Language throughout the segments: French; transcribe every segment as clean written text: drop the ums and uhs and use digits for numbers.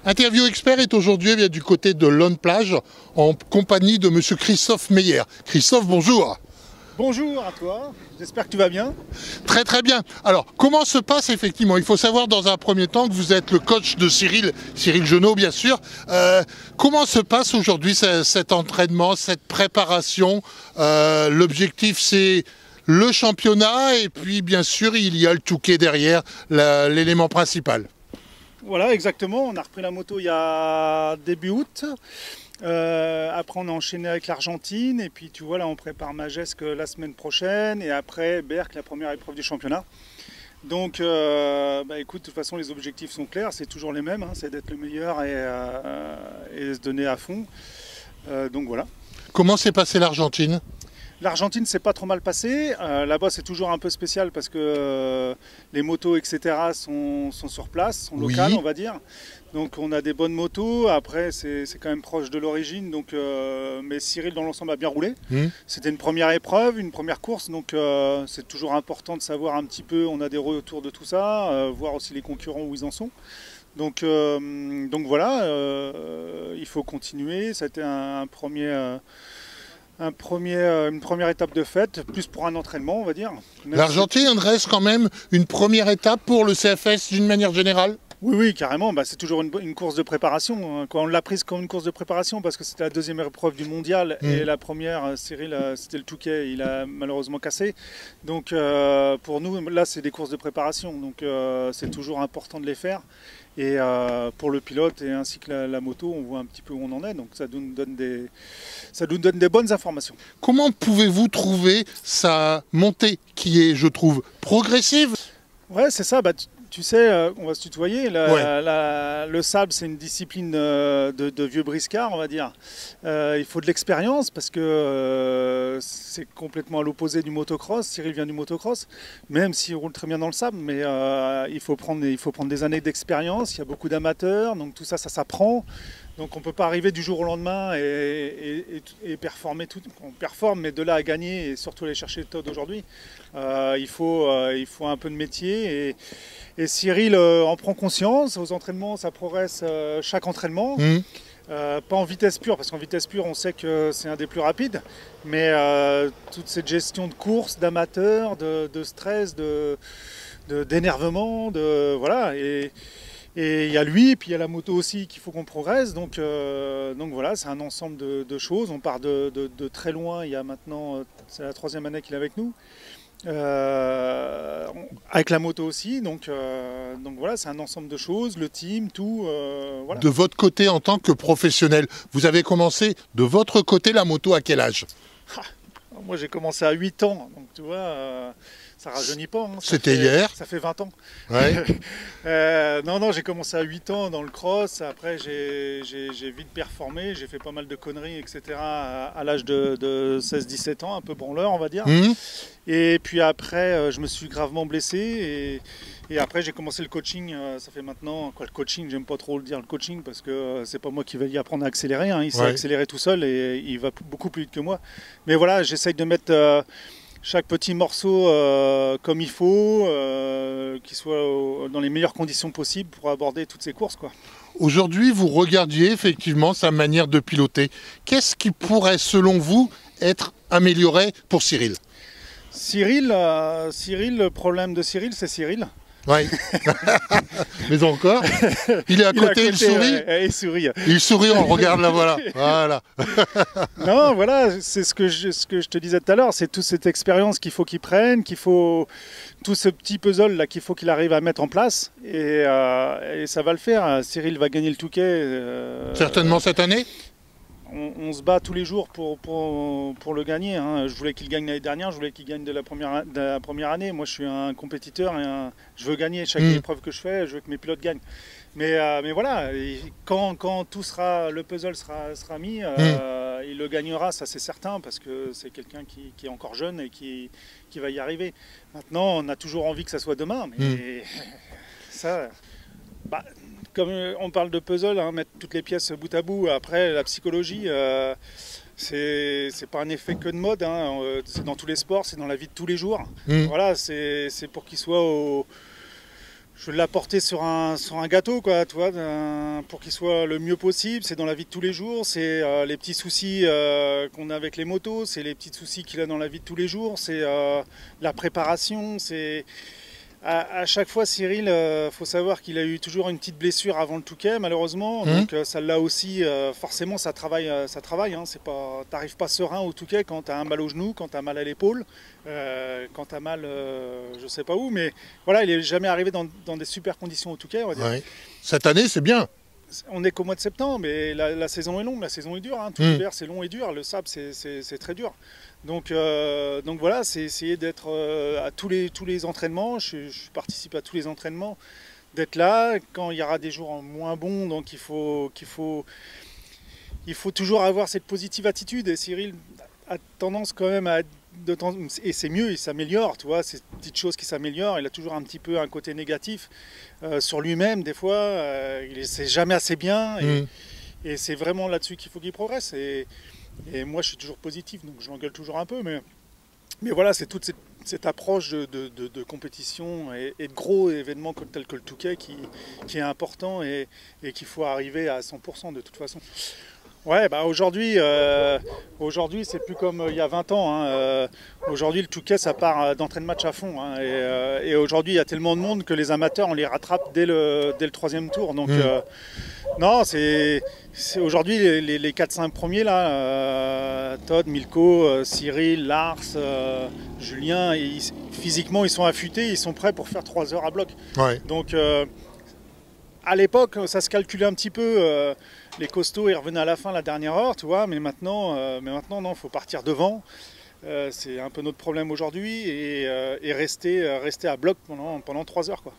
Interview Expert est aujourd'hui du côté de Lonne Plage en compagnie de monsieur Christophe Meyer. Christophe, bonjour. Bonjour à toi, j'espère que tu vas bien. Très très bien. Alors, comment se passe effectivement? Il faut savoir dans un premier temps que vous êtes le coach de Cyril Genot bien sûr. Comment se passe aujourd'hui cet entraînement, cette préparation? L'objectif c'est le championnat et puis bien sûr il y a le Touquet derrière, l'élément principal. Voilà, exactement, on a repris la moto il y a début août. Après on a enchaîné avec l'Argentine et puis tu vois là on prépare Magesque la semaine prochaine et après Berck, la première épreuve du championnat. Donc écoute, de toute façon les objectifs sont clairs, c'est toujours les mêmes, hein, c'est d'être le meilleur et se donner à fond. Donc voilà. Comment s'est passée l'Argentine? L'Argentine s'est pas trop mal passée. Là-bas, c'est toujours un peu spécial parce que les motos, etc., sont sur place, sont locales, oui, on va dire. Donc, on a des bonnes motos. Après, c'est quand même proche de l'origine. Donc, mais Cyril, dans l'ensemble, a bien roulé. C'était une première épreuve, une première course. Donc, c'est toujours important de savoir un petit peu. On a des retours de tout ça, voir aussi les concurrents où ils en sont. Donc voilà, il faut continuer. Ça a été une première étape de fête, plus pour un entraînement, on va dire. L'Argentine reste quand même une première étape pour le CFS d'une manière générale? Oui, carrément. C'est toujours une course de préparation. Quand on l'a prise comme une course de préparation, parce que c'était la deuxième épreuve du mondial et la première, Cyril, c'était le Touquet, il a malheureusement cassé. Donc pour nous, là, c'est des courses de préparation. Donc c'est toujours important de les faire. Et pour le pilote et ainsi que la moto, on voit un petit peu où on en est. Donc ça nous donne des bonnes informations. Comment pouvez-vous trouver sa montée qui est, je trouve, progressive? Ouais, c'est ça. Tu sais, on va se tutoyer. Le sable, c'est une discipline de vieux briscards, on va dire. Il faut de l'expérience parce que c'est complètement à l'opposé du motocross. Cyril vient du motocross, même s'il roule très bien dans le sable. Mais il faut prendre des années d'expérience. Il y a beaucoup d'amateurs, donc tout ça, ça s'apprend. Donc on ne peut pas arriver du jour au lendemain et performer tout. On performe, mais de là à gagner et surtout aller chercher le top d'aujourd'hui, il faut un peu de métier. Et Cyril en prend conscience. Aux entraînements, ça progresse chaque entraînement. Pas en vitesse pure, parce qu'en vitesse pure, on sait que c'est un des plus rapides. Mais toute cette gestion de course, d'amateur, de stress, d'énervement, voilà. Et il y a lui, et puis il y a la moto aussi qu'il faut qu'on progresse. Donc voilà, c'est un ensemble de choses. On part de très loin. Il y a maintenant, c'est la 3e année qu'il est avec nous. Avec la moto aussi. Donc voilà, c'est un ensemble de choses. Le team, tout. Voilà. De votre côté, en tant que professionnel, vous avez commencé de votre côté la moto à quel âge? Moi, j'ai commencé à 8 ans. Donc tu vois... ça rajeunit pas. Hein. C'était hier. Ça fait 20 ans. Ouais. Non, j'ai commencé à 8 ans dans le cross. Après, j'ai vite performé. J'ai fait pas mal de conneries, etc. à l'âge de 16-17 ans, un peu branleur, on va dire. Et puis après, je me suis gravement blessé. Et après, j'ai commencé le coaching. Ça fait maintenant... Quoi, le coaching, j'aime pas trop le dire, le coaching, parce que c'est pas moi qui vais y apprendre à accélérer. Hein. Il sait accélérer tout seul et il va beaucoup plus vite que moi. Mais voilà, j'essaye de mettre... chaque petit morceau comme il faut, qu'il soit dans les meilleures conditions possibles pour aborder toutes ces courses, quoi. Aujourd'hui, vous regardiez effectivement sa manière de piloter. Qu'est-ce qui pourrait, selon vous, être amélioré pour Cyril? Cyril, le problème de Cyril, c'est Cyril. Oui. Mais encore, il est à côté, il sourit. Il sourit. Il sourit, on le regarde là, voilà. Voilà. Non, voilà, c'est ce que je te disais tout à l'heure, c'est toute cette expérience qu'il faut qu'il prenne, tout ce petit puzzle là qu'il faut qu'il arrive à mettre en place, et ça va le faire. Cyril va gagner le Touquet. Certainement cette année. On se bat tous les jours pour le gagner. Hein. Je voulais qu'il gagne l'année dernière, je voulais qu'il gagne de la première année. Moi, je suis un compétiteur et je veux gagner chaque épreuve que je fais. Je veux que mes pilotes gagnent. Mais voilà, quand le puzzle sera mis, il le gagnera, ça c'est certain, parce que c'est quelqu'un qui est encore jeune et qui va y arriver. Maintenant, on a toujours envie que ça soit demain, mais ça... comme on parle de puzzle, hein, mettre toutes les pièces bout à bout, après la psychologie, c'est pas un effet que de mode, hein, c'est dans tous les sports, c'est dans la vie de tous les jours. Voilà, c'est pour qu'il soit Je vais l'apporter sur un gâteau, quoi, tu vois, pour qu'il soit le mieux possible. C'est dans la vie de tous les jours, c'est les petits soucis qu'on a avec les motos, c'est les petits soucis qu'il a dans la vie de tous les jours, c'est la préparation, c'est... À chaque fois, Cyril, faut savoir qu'il a eu toujours une petite blessure avant le Touquet, malheureusement. Donc ça l'a aussi, forcément, ça travaille. Hein. C'est pas, t'arrives pas serein au Touquet quand t'as un mal au genou, quand t'as mal à l'épaule, quand t'as mal, je sais pas où. Mais voilà, il est jamais arrivé dans des super conditions au Touquet, on va dire. Ouais. Cette année, c'est bien. On est qu'au mois de septembre, mais la saison est longue, la saison est dure. Hein. Tout l'hiver, c'est long et dur. Le sable, c'est très dur. Donc voilà, c'est essayer d'être à tous les entraînements. Je participe à tous les entraînements, d'être là quand il y aura des jours moins bons. Donc il faut toujours avoir cette positive attitude. Et Cyril a tendance quand même et c'est mieux, il s'améliore, tu vois, c'est une petite chose qui s'améliore. Il a toujours un petit peu un côté négatif sur lui-même, des fois. C'est jamais assez bien. Et c'est vraiment là-dessus qu'il faut qu'il progresse. Et moi, je suis toujours positif, donc je l'engueule toujours un peu. Mais voilà, c'est toute cette approche de compétition et de gros événements tels que le Touquet qui est important et qu'il faut arriver à 100% de toute façon. Ouais, bah aujourd'hui, c'est plus comme il y a 20 ans. Hein. Aujourd'hui, le Touquet, ça part d'entraînement match à fond. Hein. Et aujourd'hui, il y a tellement de monde que les amateurs, on les rattrape dès le 3e tour. Donc, non, c'est aujourd'hui les 4-5 premiers, là, Todd, Milko, Cyril, Lars, Julien, physiquement, ils sont affûtés, ils sont prêts pour faire 3 heures à bloc. Ouais. Donc, à l'époque, ça se calculait un petit peu. Les costauds, ils revenaient à la fin, la dernière heure, tu vois, mais maintenant, non, il faut partir devant. C'est un peu notre problème aujourd'hui et rester à bloc pendant 3 heures, quoi.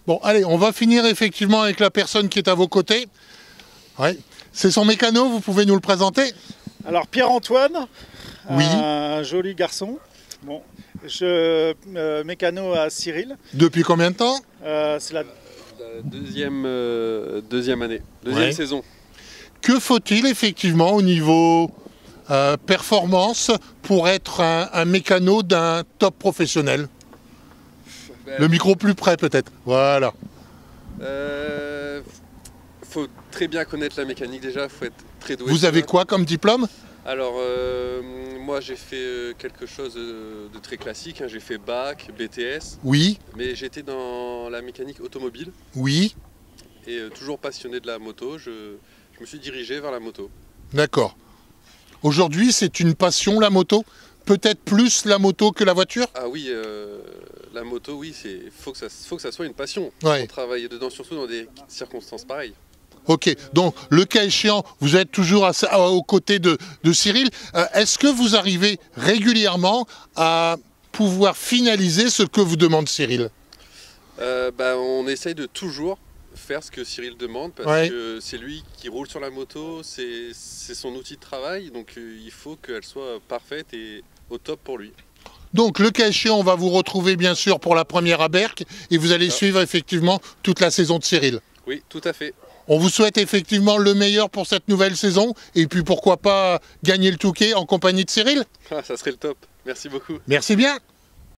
Bon, allez, on va finir effectivement avec la personne qui est à vos côtés. Ouais. C'est son mécano, vous pouvez nous le présenter? Alors, Pierre-Antoine, oui. Un joli garçon. Bon, mécano à Cyril. Depuis combien de temps? C'est la deuxième année, deuxième saison. Que faut-il effectivement au niveau performance pour être un mécano d'un top professionnel? Le micro plus près peut-être, voilà. Faut très bien connaître la mécanique déjà, faut être très doué. Vous avez quoi comme diplôme? Alors moi j'ai fait quelque chose de très classique, hein. J'ai fait bac, BTS. Oui. Mais j'étais dans la mécanique automobile. Oui. Et toujours passionné de la moto, je me suis dirigé vers la moto. D'accord. Aujourd'hui c'est une passion la moto? Peut-être plus la moto que la voiture? Ah oui, la moto, oui, faut que ça soit une passion. Ouais. Pour travailler dedans, surtout dans des circonstances pareilles. Ok, donc le cas échéant, vous êtes toujours aux côtés de Cyril. Est-ce que vous arrivez régulièrement à pouvoir finaliser ce que vous demande Cyril? On essaye de toujours faire ce que Cyril demande parce que c'est lui qui roule sur la moto, c'est son outil de travail, donc il faut qu'elle soit parfaite et au top pour lui. Donc le cas échéant, on va vous retrouver bien sûr pour la première à Berck et vous allez suivre effectivement toute la saison de Cyril. Oui, tout à fait. On vous souhaite effectivement le meilleur pour cette nouvelle saison et puis pourquoi pas gagner le Touquet en compagnie de Cyril. Ah, ça serait le top. Merci beaucoup. Merci bien.